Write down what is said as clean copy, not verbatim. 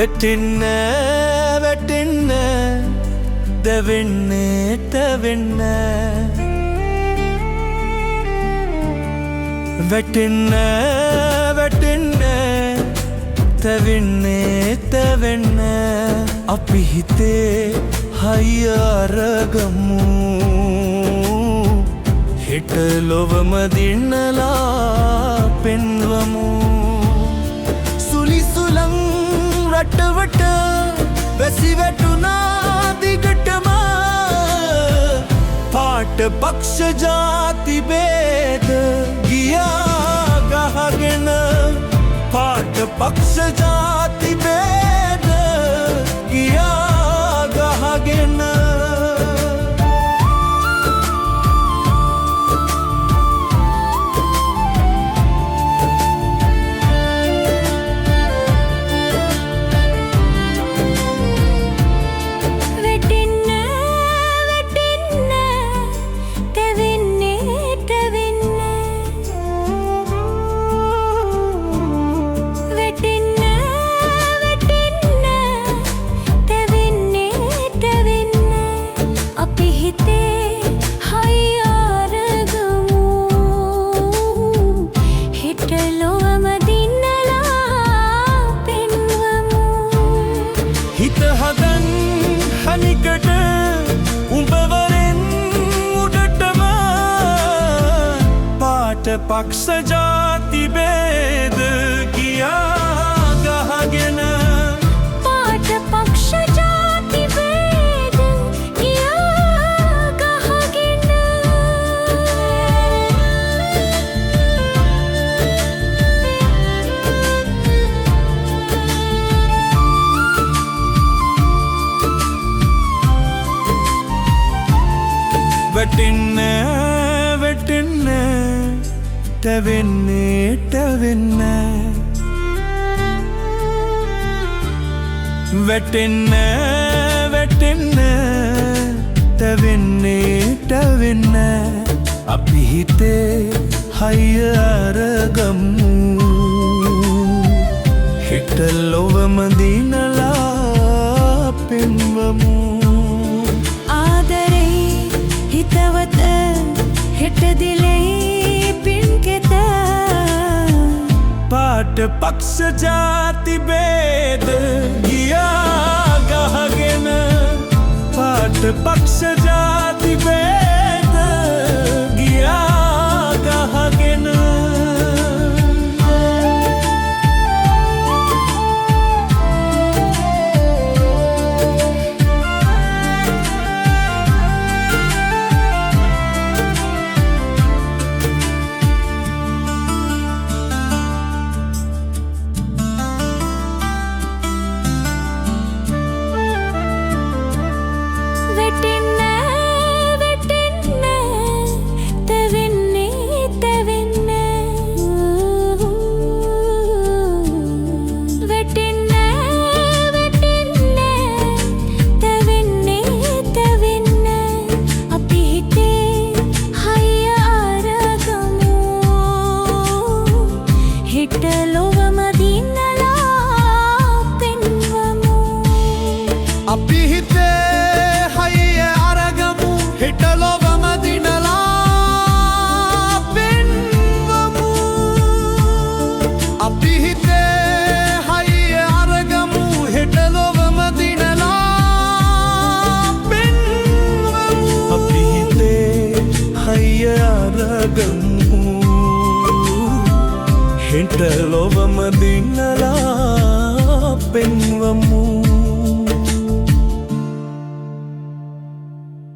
වැටෙන්න වැටෙන්න දැවෙන්න තැවෙන්න වැටෙන්න වැටෙන්න තැවෙන්න තැවෙන්න අපි හිතේ හයිය අරගමු හෙට ලොවම දින්නලා පෙන්වමු සුලිසුලං රටවට වැසි වැටුණා දිගටම පාට පක්ෂ ජාති බේද ගියා ගහගෙන පාට පක්ෂ ජාති බේද ගියා ගහගෙන හිත හදන් හනිකට උඹවරෙන් උඩටම පාට පක්ෂ ජාති බේද ගියා ගහගෙන පාට පක්ෂ ජාති බේද ගියා ගහගෙන වැටෙන්න වැටෙන්න තැවෙන්න තැවෙන්න වැටෙන්න වැටෙන්න තැවෙන්න තැවෙන්න අපි හිතේ හයිය අරගමු හෙට ලොවම දිනලා පෙන්වමු හිතවත හෙට දිලේ පින්කෙත පාට පක්ෂ ජාති බේද ගියා ගහගෙන පාට පක්ෂ ජාති බේද ගියා ගහගෙන අපි හිතේ හයිය අරගමු හෙට ලොවම දිනලා පෙන්වමු අපි හිතේ හයිය අරගමු හෙට ලොවම දිනලා පෙන්වමු අපි හිතේ හයිය අරගමු හෙට ලොවම දිනලා පෙන්වමු